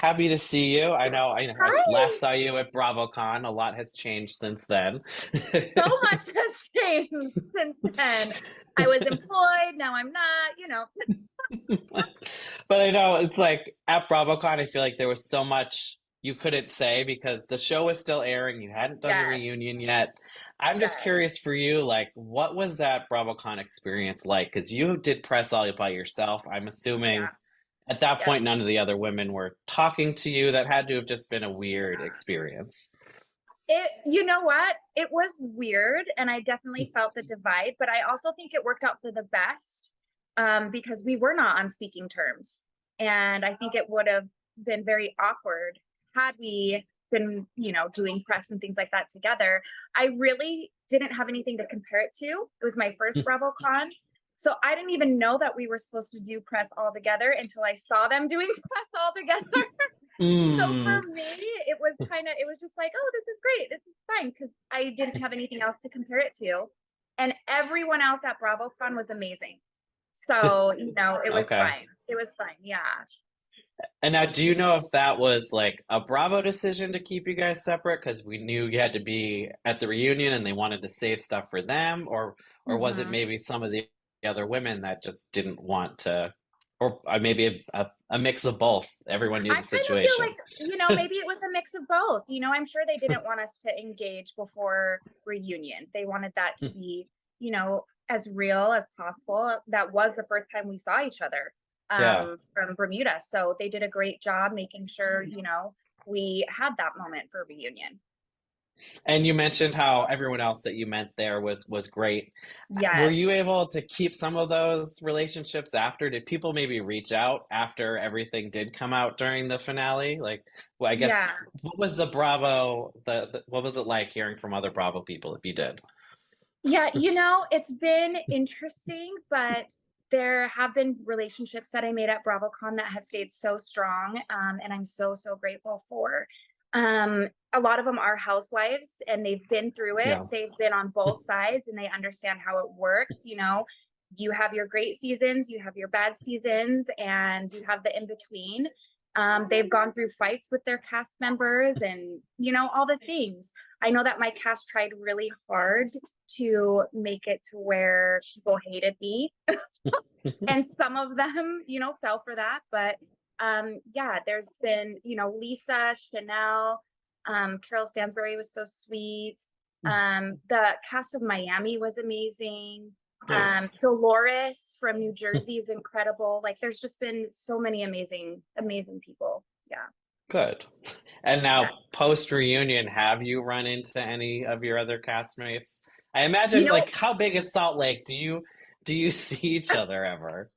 Happy to see you. I last Hi. saw you at BravoCon. A lot has changed since then. So much has changed since then. I was employed, now I'm not, But I know it's like at BravoCon, I feel like there was so much you couldn't say because the show was still airing. You hadn't done the Yes, reunion yet. I'm just yes, curious for you, like, what was that BravoCon experience like? Because you did press all by yourself. I'm assuming yeah, at that yep, point, none of the other women were talking to you. That had to have just been a weird yeah. experience. You know what? It was weird, and I definitely felt the divide, but I also think it worked out for the best, because we were not on speaking terms. And I think it would have been very awkward had we been, doing press and things like that together. I really didn't have anything to compare it to. It was my first BravoCon. So I didn't even know that we were supposed to do press all together until I saw them doing press all together. So Mm. for me, it was just like, oh, this is great. This is fine because I didn't have anything else to compare it to. And everyone else at BravoCon was amazing. So, it was Okay. fine. It was fine. Yeah. And now, do you know if that was like a Bravo decision to keep you guys separate because we knew you had to be at the reunion and they wanted to save stuff for them, or was it Hmm. maybe some of the other women that just didn't want to, or maybe a mix of both? Everyone knew I the kind of feel situation. like, maybe it was a mix of both. I'm sure they didn't want us to engage before reunion. They wanted that to be, as real as possible. That was the first time we saw each other, Yeah. from Bermuda. So they did a great job making sure, we had that moment for reunion. And you mentioned how everyone else that you met there was great. Were Yes. you able to keep some of those relationships after? Did people maybe reach out after everything did come out during the finale? Like, well, I guess Yeah. what was the Bravo what was it like hearing from other Bravo people if you did? Yeah, it's been interesting, but there have been relationships that I made at BravoCon that have stayed so strong, and I'm so, so grateful for. A lot of them are housewives, and they've been through it. Yeah. They've been on both sides, and they understand how it works. You have your great seasons, you have your bad seasons, and you have the in between. They've gone through fights with their cast members and, all the things. I know that my cast tried really hard to make it to where people hated me. And some of them, fell for that. But yeah, there's been, Lisa, Chanel, Carol Stansbury was so sweet. The cast of Miami was amazing. Nice. Dolores from New Jersey is incredible. Like there's just been so many amazing, amazing people. Yeah. Good. And Yeah. now, post reunion, have you run into any of your other castmates? I You imagine, know, like, how big is Salt Lake? Do you see each other ever?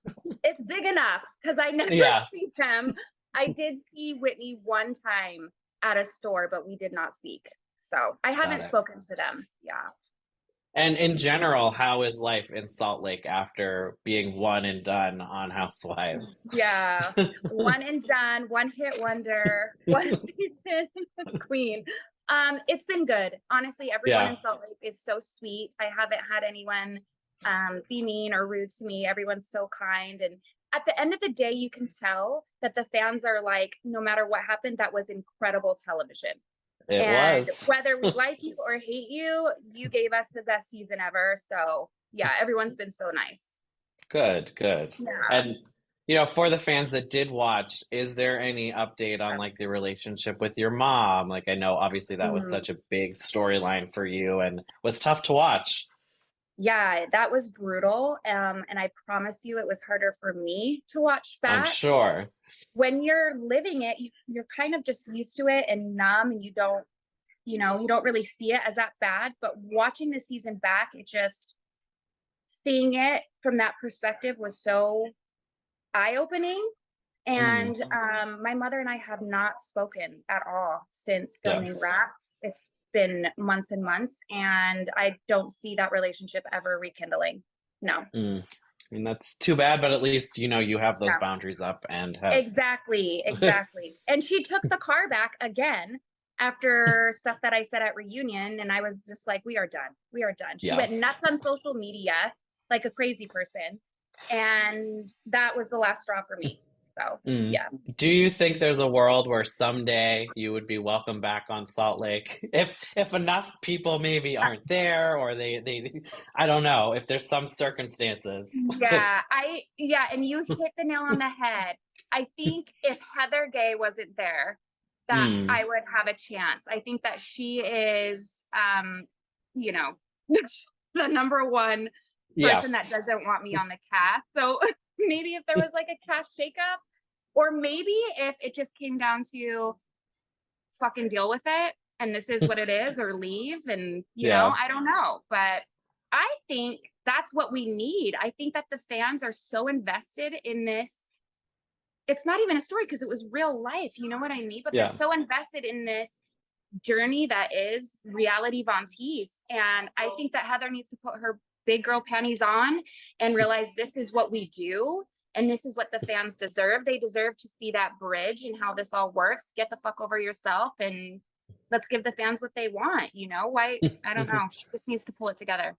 it's big enough because I never Yeah, see them. I did see Whitney one time at a store, but we did not speak. So I got haven't it. spoken to them. Yeah. And in general, how is life in Salt Lake after being one and done on Housewives? Yeah. One and done, one hit wonder, one season queen. It's been good. Honestly, everyone in Yeah. Salt Lake is so sweet. I haven't had anyone be mean or rude to me. Everyone's so kind. And at the end of the day, you can tell that the fans are like, no matter what happened, that was incredible television. It And was. whether we like you or hate you, you gave us the best season ever. So yeah, everyone's been so nice. Good, good. Yeah. And for the fans that did watch, is there any update on like the relationship with your mom? Like I know obviously that was Mhm. such a big storyline for you and was tough to watch. Yeah, that was brutal. And I promise you, it was harder for me to watch I'm that. sure. When you're living it, you're kind of just used to it and numb, and you don't really see it as that bad. But watching the season back, it just seeing it from that perspective was so eye-opening. Mm, And my mother and I have not spoken at all since yeah. filming Wrapped. It's been months and months, and I don't see that relationship ever rekindling. No. Mm. I mean that's too bad, but at least you have those Yeah. boundaries up and have Exactly, exactly. And she took the car back again after stuff that I said at reunion, and I was just like, "We are done. We are done." She yeah. went nuts on social media like a crazy person, and that was the last straw for me. So Mm. yeah. Do you think there's a world where someday you would be welcome back on Salt Lake if enough people maybe aren't there or they I don't know if there's some circumstances. And you hit the nail on the head. I think if Heather Gay wasn't there, that I Mm. would have a chance. I think that she is you know, the number one Yeah. person that doesn't want me on the cast. So maybe if there was like a cast shakeup, or maybe if it just came down to fucking deal with it and this is what it is, or leave, and Yeah. I don't know, but I think that's what we need. I think that the fans are so invested in this. It's not even a story because it was real life, you know what I mean? But they're Yeah. so invested in this journey that is reality Von Teese. And I think that Heather needs to put her big girl panties on and realize this is what we do. And this is what the fans deserve. They deserve to see that bridge and how this all works. Get the fuck over yourself and let's give the fans what they want. Why? I don't know. She just needs to pull it together.